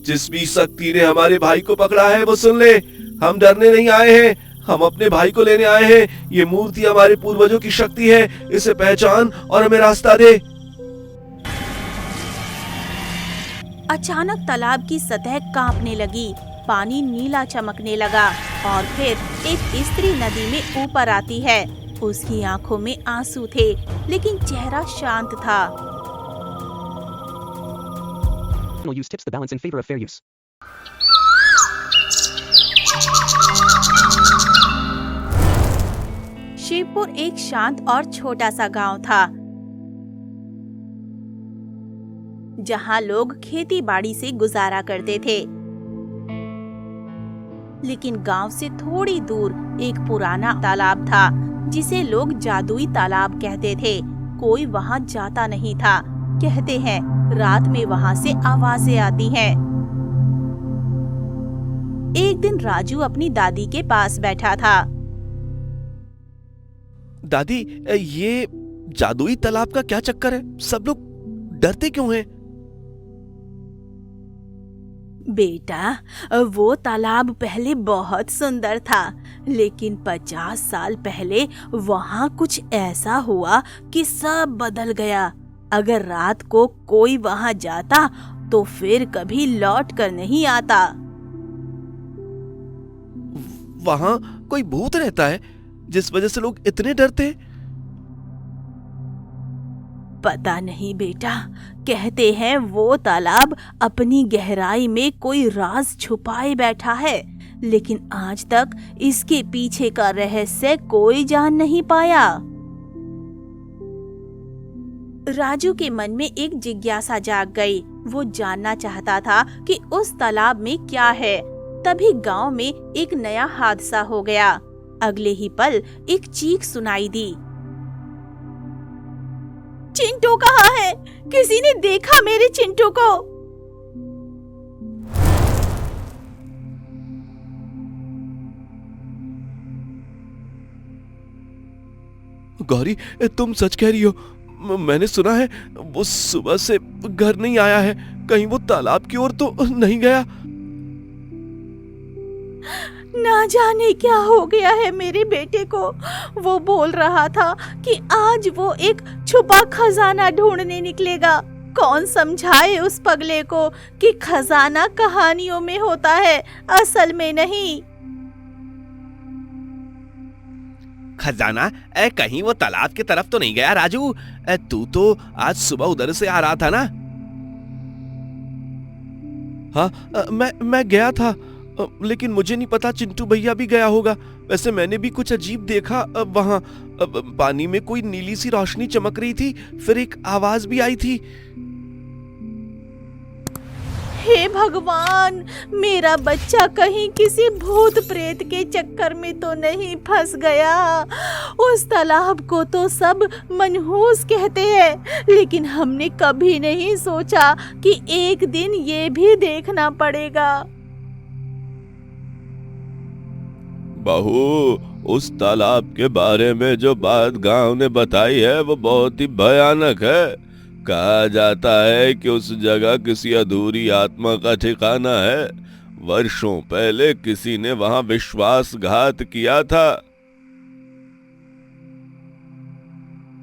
जिस भी शक्ति ने हमारे भाई को पकड़ा है वो सुन ले। हम डरने नहीं आए हैं, हम अपने भाई को लेने आए हैं। ये मूर्ति हमारे पूर्वजों की शक्ति है, इसे पहचान और हमें रास्ता दे। अचानक तालाब की सतह कांपने लगी, पानी नीला चमकने लगा और फिर एक स्त्री नदी में ऊपर आती है। उसकी आंखों में आंसू थे, लेकिन चेहरा शांत था। Use tips the balance in favor of fair use. Shivpur एक शांत और छोटा सा गांव था, जहां लोग खेती बाड़ी से गुजारा करते थे। लेकिन गांव से थोड़ी दूर एक पुराना तालाब था, जिसे लोग जादुई तालाब कहते थे। कोई वहां जाता नहीं था। कहते हैं रात में वहां से आवाजें आती हैं। एक दिन राजू अपनी दादी के पास बैठा था। दादी, ये जादुई तालाब का क्या चक्कर है? सब लोग डरते क्यों हैं? बेटा, वो तालाब पहले बहुत सुंदर था, लेकिन 50 साल पहले वहाँ कुछ ऐसा हुआ कि सब बदल गया। अगर रात को कोई वहाँ जाता तो फिर कभी लौट कर नहीं आता। वहां कोई भूत रहता है जिस वजह से लोग इतने डरते हैं? पता नहीं बेटा, कहते हैं वो तालाब अपनी गहराई में कोई राज छुपाए बैठा है, लेकिन आज तक इसके पीछे का रहस्य कोई जान नहीं पाया। राजू के मन में एक जिज्ञासा जाग गई। वो जानना चाहता था कि उस तालाब में क्या है। तभी गांव में एक नया हादसा हो गया। अगले ही पल एक चीख सुनाई दी। चिंटू कहाँ है? किसी ने देखा मेरे चिंटू को? गौरी, तुम सच कह रही हो? मैंने सुना है वो सुबह से घर नहीं आया है। कहीं वो तालाब की ओर तो नहीं गया? ना जाने क्या हो गया है मेरे बेटे को। वो बोल रहा था कि आज वो एक छुपा खजाना ढूंढने निकलेगा। कौन समझाए उस पगले को कि खजाना कहानियों में होता है, असल में नहीं। खजाना? कहीं वो तालाब की तरफ तो नहीं गया राजू? तू तो आज सुबह उधर से आ रहा था ना? हाँ, मैं गया था, लेकिन मुझे नहीं पता चिंटू भैया भी गया होगा। वैसे मैंने भी कुछ अजीब देखा। वहां पानी में कोई नीली सी रोशनी चमक रही थी, फिर एक आवाज भी आई थी। हे भगवान, मेरा बच्चा कहीं किसी भूत प्रेत के चक्कर में तो नहीं फंस गया। उस तालाब को तो सब मनहूस कहते हैं, लेकिन हमने कभी नहीं सोचा कि एक दिन ये भी देखना पड़ेगा। बहू, उस तालाब के बारे में जो बात गांव ने बताई है वो बहुत ही भयानक है। कहा जाता है कि उस जगह किसी अधूरी आत्मा का ठिकाना है। वर्षों पहले किसी ने वहां विश्वासघात किया था।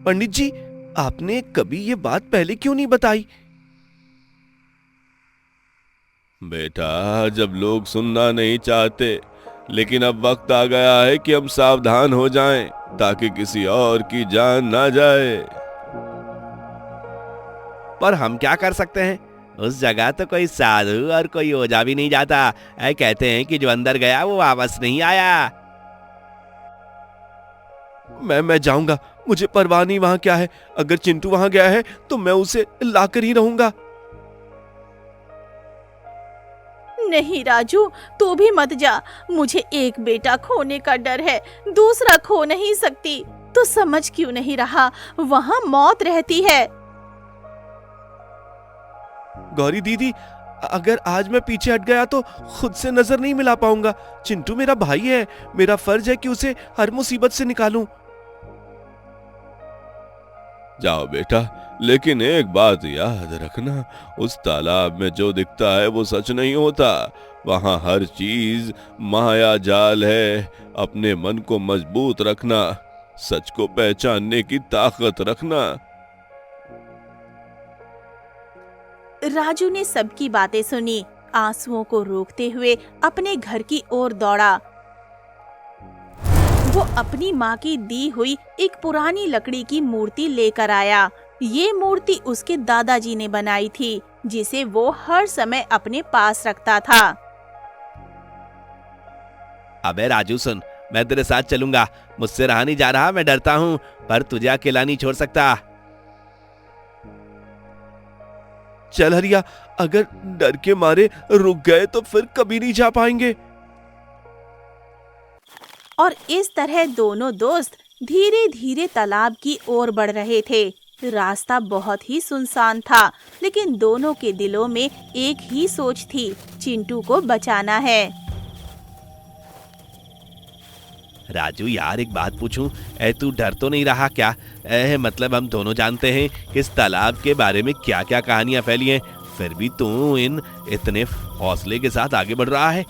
पंडित जी, आपने कभी ये बात पहले क्यों नहीं बताई? बेटा, जब लोग सुनना नहीं चाहते, लेकिन अब वक्त आ गया है कि हम सावधान हो जाएं, ताकि किसी और की जान ना जाए। पर हम क्या कर सकते हैं? उस जगह तो कोई साधु और कोई ओझा भी नहीं जाता। कहते हैं कि जो अंदर गया वो वापस नहीं आया। मैं जाऊंगा, मुझे परवाह नहीं वहां क्या है। अगर चिंटू वहां गया है तो मैं उसे लाकर ही रहूंगा। नहीं राजू, तू भी मत जा। मुझे एक बेटा खोने का डर है, दूसरा खो नहीं सकती। तो समझ क्यों नहीं रहा? वहां मौत रहती है। गौरी दीदी, अगर आज मैं पीछे हट गया तो खुद से नजर नहीं मिला पाऊंगा। चिंटू मेरा भाई है, मेरा फर्ज है कि उसे हर मुसीबत से निकालूं। जाओ बेटा, लेकिन एक बात याद रखना, उस तालाब में जो दिखता है वो सच नहीं होता। वहां हर चीज माया जाल है। अपने मन को मजबूत रखना, सच को पहचानने की ताकत रखना। राजू ने सबकी बातें सुनी, आंसुओं को रोकते हुए अपने घर की ओर दौड़ा। वो अपनी माँ की दी हुई एक पुरानी लकड़ी की मूर्ति लेकर आया। ये मूर्ति उसके दादाजी ने बनाई थी, जिसे वो हर समय अपने पास रखता था। अबे राजू सुन, मैं तेरे साथ चलूंगा। मुझसे रहा नहीं जा रहा, मैं डरता हूँ, पर तुझे अकेला नहीं छोड़ सकता। चल हरिया, अगर डर के मारे रुक गए तो फिर कभी नहीं जा पाएंगे। और इस तरह दोनों दोस्त धीरे धीरे तालाब की ओर बढ़ रहे थे। रास्ता बहुत ही सुनसान था, लेकिन दोनों के दिलों में एक ही सोच थी, चिंटू को बचाना है। राजू यार, एक बात पूछूं, तू डर तो नहीं रहा क्या? मतलब हम दोनों जानते हैं कि इस तालाब के बारे में क्या क्या कहानियां फैली हैं, फिर भी तू इतने हौसले के साथ आगे बढ़ रहा है।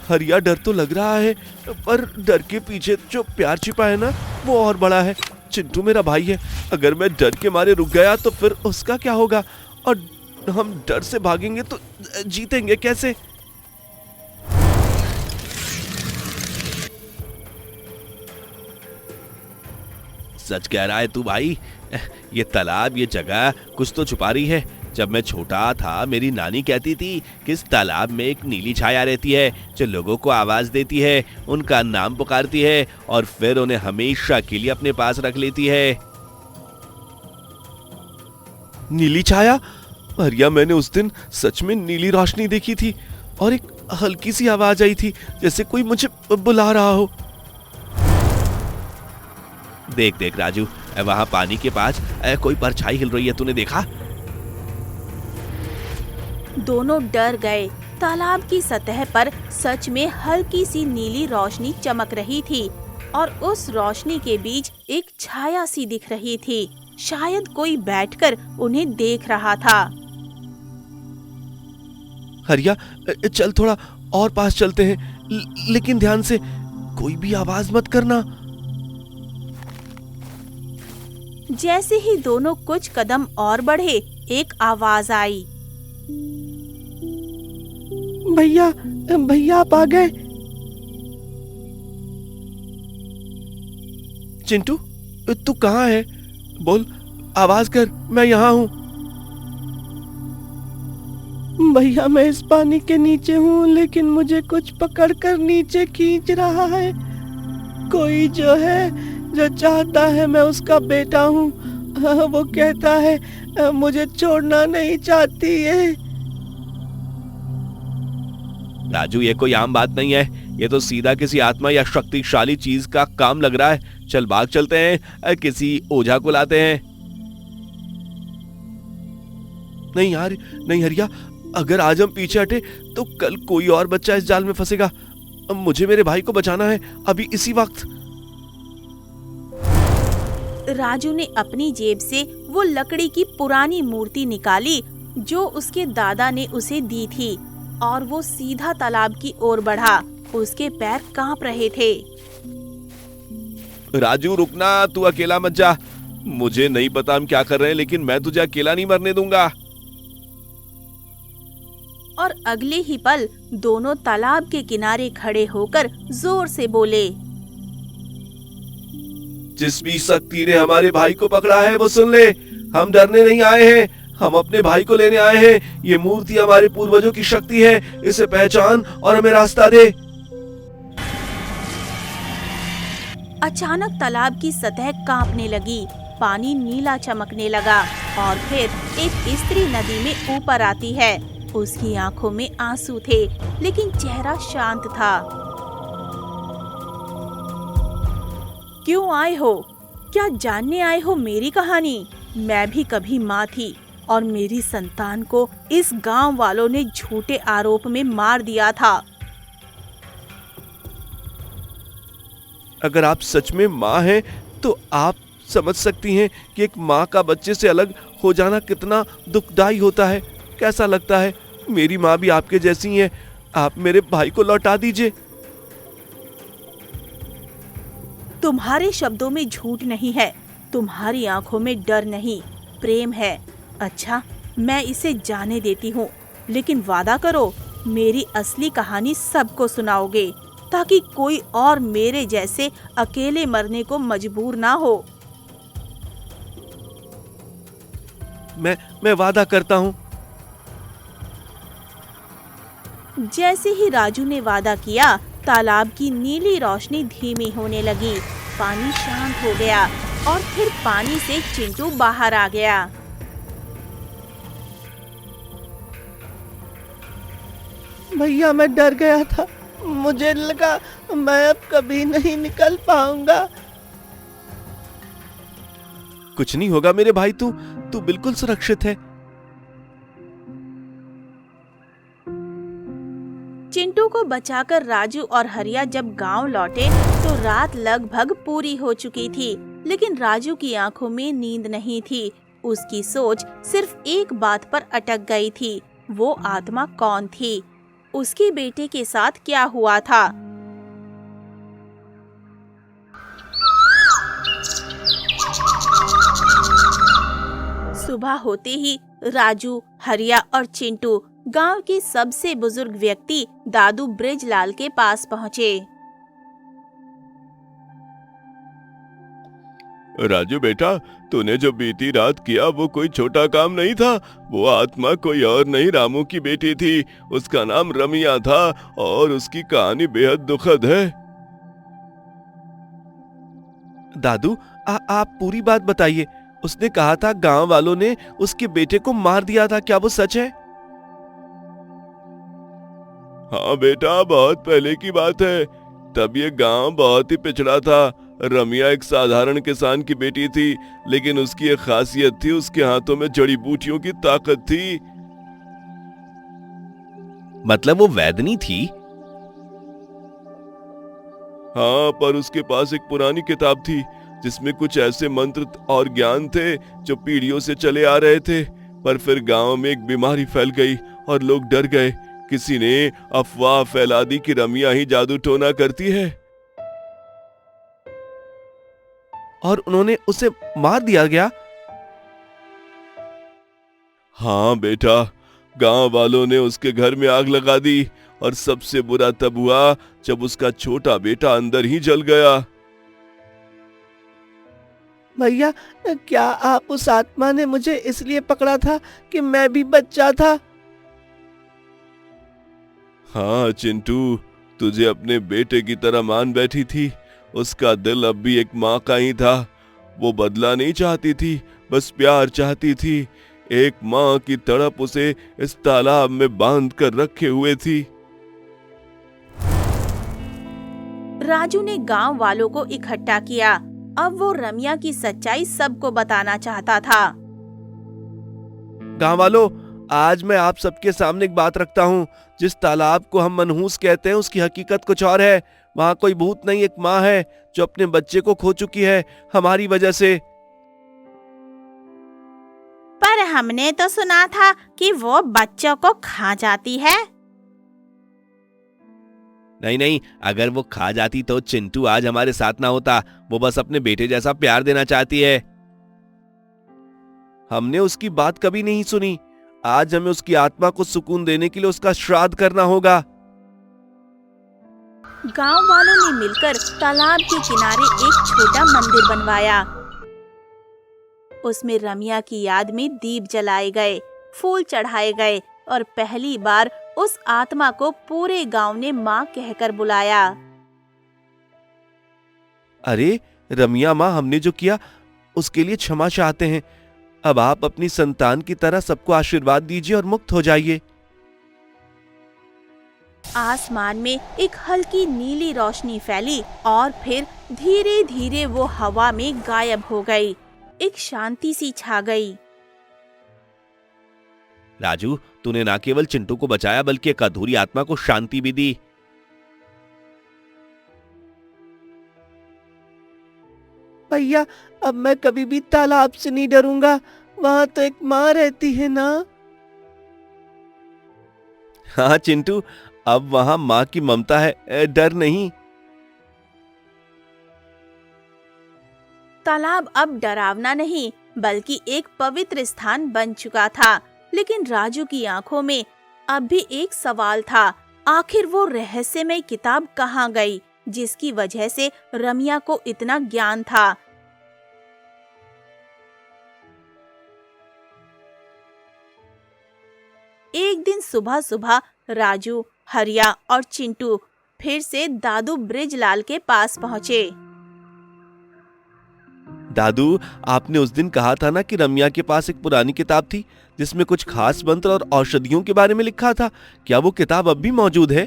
हरिया, डर तो लग रहा है, पर डर के पीछे जो प्यार छिपा है ना, वो और बड़ा है। चिंटू मेरा भाई है, अगर मैं डर के मारे रुक गया तो फिर उसका क्या होगा? और हम डर से भागेंगे तो जीतेंगे कैसे? सच कह रहा है तू भाई। ये तालाब, ये जगह कुछ तो छुपा रही है। जब मैं छोटा था, मेरी नानी कहती थी कि इस तालाब में एक नीली छाया रहती है जो लोगों को आवाज देती है, उनका नाम पुकारती है और फिर उन्हें हमेशा के लिए अपने पास रख लेती है। नीली छाया? हरिया, मैंने उस दिन सच में नीली रोशनी देखी थी और एक हल्की सी आवाज आई थी, जैसे कोई मुझे बुला रहा हो। देख देख राजू, वहां पानी के पास कोई परछाई हिल रही है, तूने देखा? दोनों डर गए। तालाब की सतह पर सच में हल्की सी नीली रोशनी चमक रही थी और उस रोशनी के बीच एक छाया सी दिख रही थी। शायद कोई बैठकर उन्हें देख रहा था। हरिया, चल थोड़ा और पास चलते हैं, लेकिन ध्यान से, कोई भी आवाज मत करना। जैसे ही दोनों कुछ कदम और बढ़े, एक आवाज आई। भैया, भैया आप आ गए। चिंटू, तू कहाँ है? बोल, आवाज कर, मैं यहाँ हूँ। भैया, मैं इस पानी के नीचे हूँ, लेकिन मुझे कुछ पकड़कर नीचे खींच रहा है। कोई जो है, जो चाहता है मैं उसका बेटा हूँ, वो कहता है मुझे छोड़ना नहीं चाहती है। राजू, ये कोई आम बात नहीं है, ये तो सीधा किसी आत्मा या शक्तिशाली चीज का काम लग रहा है। चल भाग चलते हैं, किसी ओझा को लाते हैं। नहीं यार, नहीं हरिया, अगर आज हम पीछे हटे तो कल कोई और बच्चा इस जाल में फंसेगा। मुझे मेरे भाई को बचाना है, अभी इसी वक्त। राजू ने अपनी जेब से वो लकड़ी की पुरानी मूर्ति निकाली जो उसके दादा ने उसे दी थी, और वो सीधा तालाब की ओर बढ़ा। उसके पैर कांप रहे थे। राजू रुकना, तू अकेला मत जा। मुझे नहीं पता हम क्या कर रहे हैं, लेकिन मैं तुझे अकेला नहीं मरने दूंगा। और अगले ही पल दोनों तालाब के किनारे खड़े होकर जोर से बोले। जिस भी शक्ति ने हमारे भाई को पकड़ा है वो सुन ले, हम डरने नहीं आए हैं, हम अपने भाई को लेने आए हैं। ये मूर्ति हमारे पूर्वजों की शक्ति है, इसे पहचान और हमें रास्ता दे। अचानक तालाब की सतह कांपने लगी, पानी नीला चमकने लगा और फिर एक स्त्री नदी में ऊपर आती है। उसकी आंखों में आंसू थे, लेकिन चेहरा शांत था। क्यों आए हो? क्या जानने आए हो मेरी कहानी? मैं भी कभी माँ थी और मेरी संतान को इस गांव वालों ने झूठे आरोप में मार दिया था। अगर आप सच में माँ हैं तो आप समझ सकती हैं कि एक माँ का बच्चे से अलग हो जाना कितना दुखदाई होता है। कैसा लगता है? मेरी माँ भी आपके जैसी ही है। आप मेरे भाई को लौटा दीजिए। तुम्हारे शब्दों में झूठ नहीं है, तुम्हारी आंखों में डर नहीं, प्रेम है। अच्छा, मैं इसे जाने देती हूँ, लेकिन वादा करो मेरी असली कहानी सबको सुनाओगे, ताकि कोई और मेरे जैसे अकेले मरने को मजबूर ना हो। मैं वादा करता हूँ। जैसे ही राजू ने वादा किया, तालाब की नीली रोशनी धीमी होने लगी, पानी शांत हो गया और फिर पानी से चिंटू बाहर आ गया। भैया मैं डर गया था, मुझे लगा मैं अब कभी नहीं निकल पाऊंगा। कुछ नहीं होगा मेरे भाई, तू बिल्कुल सुरक्षित है। चिंटू को बचाकर राजू और हरिया जब गांव लौटे तो रात लगभग पूरी हो चुकी थी, लेकिन राजू की आंखों में नींद नहीं थी। उसकी सोच सिर्फ एक बात पर अटक गई थी, वो आत्मा कौन थी, उसके बेटे के साथ क्या हुआ था। सुबह होते ही राजू, हरिया और चिंटू गांव के सबसे बुजुर्ग व्यक्ति दादू ब्रिजलाल के पास पहुँचे। राजू बेटा, तूने जो बीती रात किया वो कोई छोटा काम नहीं था। वो आत्मा कोई और नहीं, रामू की बेटी थी। उसका नाम रमिया था और उसकी कहानी बेहद दुखद है। दादू, आप पूरी बात बताइए। उसने कहा था गांव वालों ने उसके बेटे को मार दिया था, क्या वो सच है? हाँ बेटा, बहुत पहले की बात है। तब ये गांव बहुत ही पिछड़ा था। रमिया एक साधारण किसान की बेटी थी, लेकिन उसकी एक खासियत थी, उसके हाथों में जड़ी बूटियों की ताकत थी। मतलब वो वैदनी थी? हाँ, पर उसके पास एक पुरानी किताब थी जिसमें कुछ ऐसे मंत्र और ज्ञान थे जो पीढ़ियों से चले आ रहे थे। पर फिर गांव में एक बीमारी फैल गई और लोग डर गए। किसी ने अफवाह फैला दी कि रमिया ही जादू टोना करती है और उन्होंने उसे मार दिया गया। हाँ बेटा, गांव वालों ने उसके घर में आग लगा दी और सबसे बुरा तब हुआ जब उसका छोटा बेटा अंदर ही जल गया। भैया, क्या आप उस आत्मा ने मुझे इसलिए पकड़ा था कि मैं भी बच्चा था? हाँ चिंटू, तुझे अपने बेटे की तरह मान बैठी थी। उसका दिल अब भी एक माँ का ही था। वो बदला नहीं चाहती थी, बस प्यार चाहती थी। एक माँ की तड़प उसे इस तालाब में बांध कर रखे हुए थी। राजू ने गांव वालों को इकट्ठा किया। अब वो रमिया की सच्चाई सबको बताना चाहता था। गांव वालों, आज मैं आप सबके सामने एक बात रखता हूँ। जिस तालाब को हम मनहूस कहते हैं, उसकी हकीकत कुछ और है। वहाँ कोई भूत नहीं, एक माँ है जो अपने बच्चे को खो चुकी है हमारी वजह से। पर हमने तो सुना था कि वो बच्चों को खा जाती है। नहीं, अगर वो खा जाती तो चिंटू आज हमारे साथ ना होता। वो बस अपने बेटे जैसा प्यार देना चाहती है। हमने उसकी बात कभी नहीं सुनी। आज हमें उसकी आत्मा को सुकून देने के लिए उसका श्राद्ध करना होगा। गांव वालों ने मिलकर तालाब के किनारे एक छोटा मंदिर बनवाया। उसमें रमिया की याद में दीप जलाए गए, फूल चढ़ाए गए और पहली बार उस आत्मा को पूरे गांव ने माँ कहकर बुलाया। अरे रमिया माँ, हमने जो किया उसके लिए क्षमा चाहते हैं। अब आप अपनी संतान की तरह सबको आशीर्वाद दीजिए और मुक्त हो जाइए। आसमान में एक हल्की नीली रोशनी फैली और फिर धीरे धीरे वो हवा में गायब हो गई। एक शांति सी छा गई। राजू, तूने ना केवल चिंटू को बचाया बल्कि एक अधूरी आत्मा को शांति भी दी। भैया अब मैं कभी भी तालाब से नहीं डरूंगा, वहां तो एक माँ रहती है ना। हाँ चिंटू, अब वहां माँ की ममता है, डर नहीं। तालाब अब डरावना नहीं बल्कि एक पवित्र स्थान बन चुका था, लेकिन राजू की आंखों में अब भी एक सवाल था। आखिर वो रहस्यमय किताब कहाँ गई जिसकी वजह से रमिया को इतना ज्ञान था। एक दिन सुबह सुबह राजू, हरिया और चिंटू फिर से दादू ब्रिजलाल के पास पहुंचे। दादू, आपने उस दिन कहा था ना कि रमिया के पास एक पुरानी किताब थी जिसमें कुछ खास मंत्र और औषधियों के बारे में लिखा था। क्या वो किताब अब भी मौजूद है?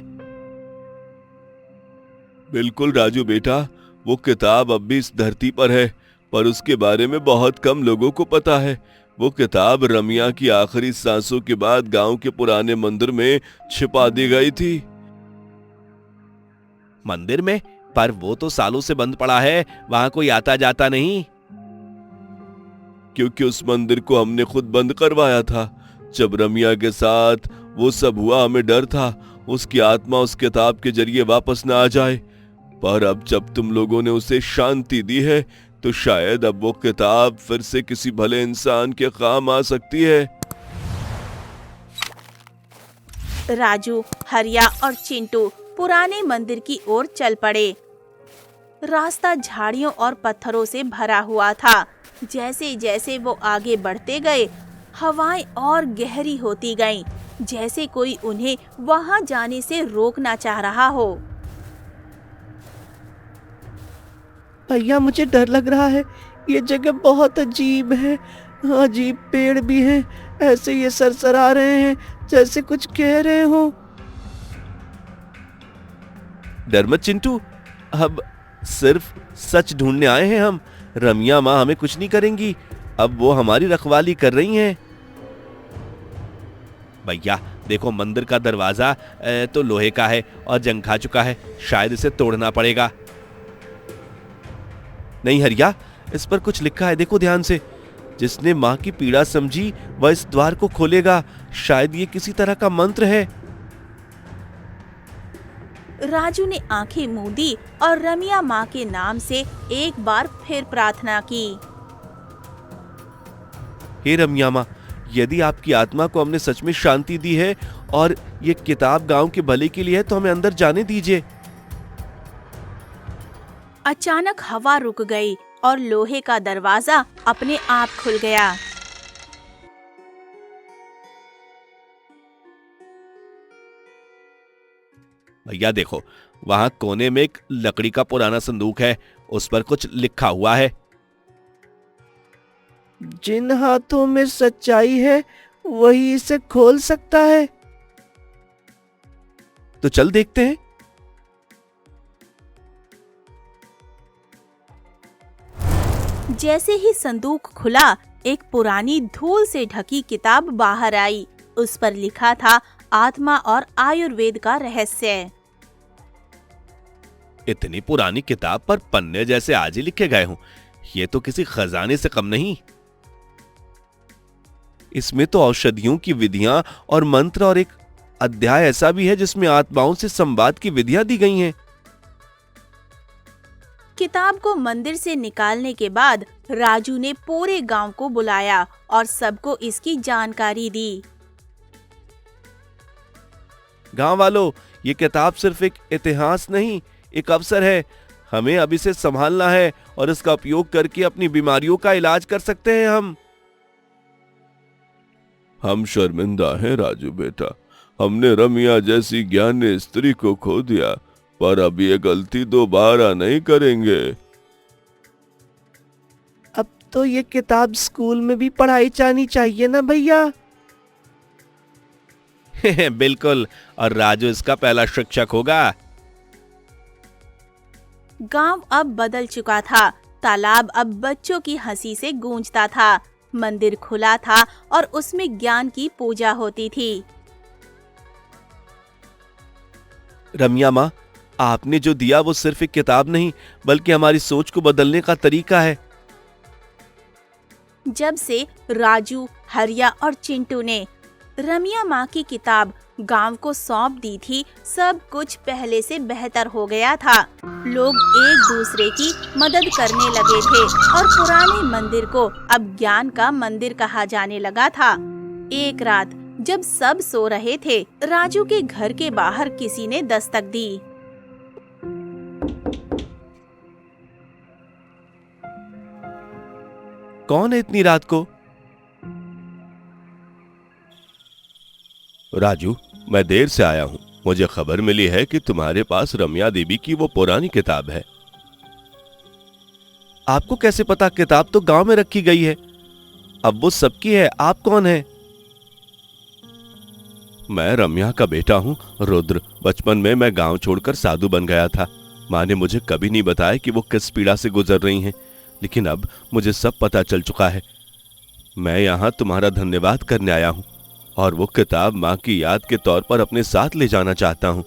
बिल्कुल राजू बेटा, वो किताब अब भी इस धरती पर है, पर उसके बारे में बहुत कम लोगों को पता है। वो किताब रमिया की आखिरी सांसों के बाद गांव के पुराने मंदिर में छिपा दी गई थी। मंदिर में? पर वो तो सालों से बंद पड़ा है, वहां कोई आता जाता नहीं। क्योंकि उस मंदिर को हमने खुद बंद करवाया था। जब रमिया के साथ वो सब हुआ, हमें डर था उसकी आत्मा उस किताब के जरिए वापस ना आ जाए। पर अब जब तुम लोगों ने उसे शांति दी है तो शायद अब वो किताब फिर से किसी भले इंसान के काम आ सकती है। राजू, हरिया और चिंटू पुराने मंदिर की ओर चल पड़े। रास्ता झाड़ियों और पत्थरों से भरा हुआ था। जैसे जैसे वो आगे बढ़ते गए, हवाएं और गहरी होती गईं, जैसे कोई उन्हें वहां जाने से रोकना चाह रहा हो। भैया मुझे डर लग रहा है, ये जगह बहुत अजीब है। अजीब पेड़ भी हैं, ऐसे ये सरसरा रहे हैं जैसे कुछ कह रहे हो। डर मत चिंटू, अब सिर्फ सच ढूंढने आए हैं हम। रमिया माँ हमें कुछ नहीं करेंगी, अब वो हमारी रखवाली कर रही हैं। भैया देखो, मंदिर का दरवाजा तो लोहे का है और जंग खा चुका है, शायद इसे तोड़ना पड़ेगा। नहीं हरिया, इस पर कुछ लिखा है, देखो ध्यान से। जिसने माँ की पीड़ा समझी वह इस द्वार को खोलेगा। शायद ये किसी तरह का मंत्र है। राजू ने आंखें मूंदी और रमिया माँ के नाम से एक बार फिर प्रार्थना की। हे रमिया माँ, यदि आपकी आत्मा को हमने सच में शांति दी है और ये किताब गांव के भले के लिए है तो हमें अंदर जाने दीजिए। अचानक हवा रुक गई और लोहे का दरवाजा अपने आप खुल गया। भैया देखो, वहां कोने में एक लकड़ी का पुराना संदूक है, उस पर कुछ लिखा हुआ है। जिन हाथों में सच्चाई है वही इसे खोल सकता है। तो चल देखते हैं। जैसे ही संदूक खुला, एक पुरानी धूल से ढकी किताब बाहर आई। उस पर लिखा था आत्मा और आयुर्वेद का रहस्य। इतनी पुरानी किताब पर पन्ने जैसे आज ही लिखे गए हों, ये तो किसी खजाने से कम नहीं। इसमें तो औषधियों की विधियां और मंत्र और एक अध्याय ऐसा भी है जिसमें आत्माओं से संवाद की विधियां दी गई हैं। किताब को मंदिर से निकालने के बाद राजू ने पूरे गांव को बुलाया और सबको इसकी जानकारी दी। गांव वालों, ये किताब सिर्फ एक इतिहास नहीं, एक अवसर है। हमें अब इसे संभालना है और इसका उपयोग करके अपनी बीमारियों का इलाज कर सकते हैं। हम शर्मिंदा हैं राजू बेटा, हमने रमिया जैसी ज्ञानी स्त्री को खो दिया, पर अब ये गलती दोबारा नहीं करेंगे। अब तो ये किताब स्कूल में भी पढ़ाई जानी चाहिए ना भैया। बिल्कुल, और राजू इसका पहला शिक्षक होगा। गांव अब बदल चुका था। तालाब अब बच्चों की हंसी से गूंजता था। मंदिर खुला था और उसमें ज्ञान की पूजा होती थी। रमिया माँ, आपने जो दिया वो सिर्फ एक किताब नहीं बल्कि हमारी सोच को बदलने का तरीका है। जब से राजू, हरिया और चिंटू ने रमिया माँ की किताब गांव को सौंप दी थी, सब कुछ पहले से बेहतर हो गया था। लोग एक दूसरे की मदद करने लगे थे और पुराने मंदिर को अब ज्ञान का मंदिर कहा जाने लगा था। एक रात जब सब सो रहे थे, राजू के घर के बाहर किसी ने दस्तक दी। कौन है इतनी रात को? राजू, मैं देर से आया हूँ। मुझे खबर मिली है कि तुम्हारे पास रमिया देवी की वो पुरानी किताब है। आपको कैसे पता? किताब तो गांव में रखी गई है। अब वो सबकी है, आप कौन है? मैं रम्या का बेटा हूँ, रुद्र। बचपन में मैं गांव छोड़कर साधु बन गया था। माँ ने मुझे कभी नहीं बताया कि वो किस पीड़ा से गुजर रही हैं, लेकिन अब मुझे सब पता चल चुका है। मैं यहाँ तुम्हारा धन्यवाद करने आया हूँ और वो किताब माँ की याद के तौर पर अपने साथ ले जाना चाहता हूँ।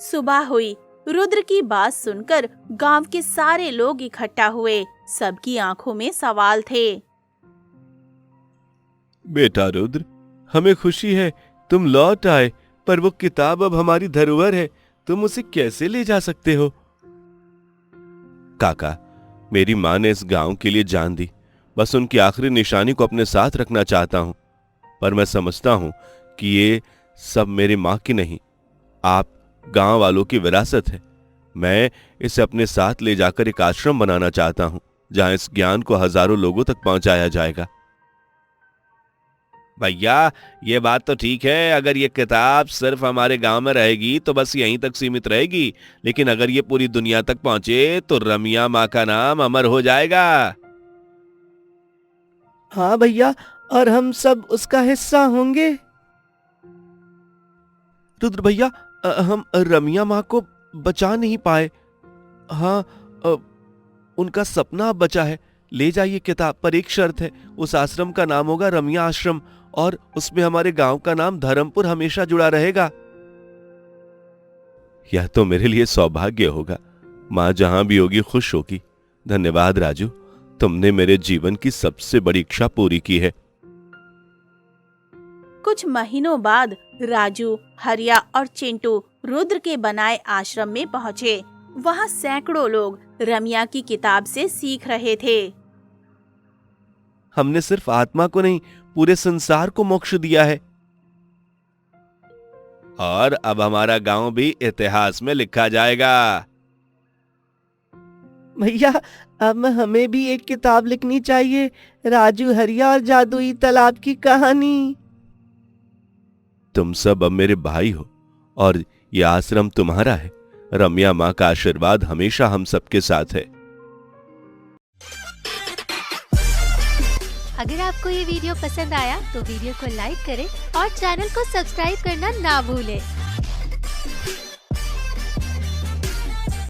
सुबह हुई। रुद्र की बात सुनकर गांव के सारे लोग इकट्ठा हुए। सबकी आंखों में सवाल थे। बेटा रुद्र, हमें खुशी है तुम लौट आए, पर वो किताब अब हमारी धरोहर है। तुम उसे कैसे ले जा सकते हो? काका, मेरी माँ ने इस गांव के लिए जान दी। बस उनकी आखिरी निशानी को अपने साथ रखना चाहता हूं, पर मैं समझता हूं कि ये सब मेरी माँ की नहीं, आप गांव वालों की विरासत है। मैं इसे अपने साथ ले जाकर एक आश्रम बनाना चाहता हूं, जहां इस ज्ञान को हजारों लोगों तक पहुंचाया जाएगा। भैया, ये बात तो ठीक है। अगर ये किताब सिर्फ हमारे गांव में रहेगी तो बस यहीं तक सीमित रहेगी, लेकिन अगर ये पूरी दुनिया तक पहुंचे तो रमिया माँ का नाम अमर हो जाएगा। हाँ भैया, और हम सब उसका हिस्सा होंगे। रुद्र भैया, हम रमिया माँ को बचा नहीं पाए। हाँ, उनका सपना अब बचा है। ले जाइए किताब, पर एक शर्त है। उस आश्रम का नाम होगा रमिया आश्रम, और उसमें हमारे गांव का नाम धर्मपुर हमेशा जुड़ा रहेगा। यह तो मेरे लिए सौभाग्य होगा। माँ जहां भी होगी खुश होगी। धन्यवाद राजू, तुमने मेरे जीवन की सबसे बड़ी इच्छा पूरी की है। कुछ महीनों बाद राजू, हरिया और चिंटू रुद्र के बनाए आश्रम में पहुँचे। वहाँ सैकड़ों लोग रमिया की किताब से सीख रहे थे। हमने सिर्फ आत्मा को नहीं, पूरे संसार को मोक्ष दिया है, और अब हमारा गांव भी इतिहास में लिखा जाएगा। भैया, अब हमें भी एक किताब लिखनी चाहिए, राजू, हरिया और जादुई तालाब की कहानी। तुम सब अब मेरे भाई हो और ये आश्रम तुम्हारा है। रमिया माँ का आशीर्वाद हमेशा हम सबके साथ है। अगर आपको ये वीडियो पसंद आया तो वीडियो को लाइक करें और चैनल को सब्सक्राइब करना ना भूलें।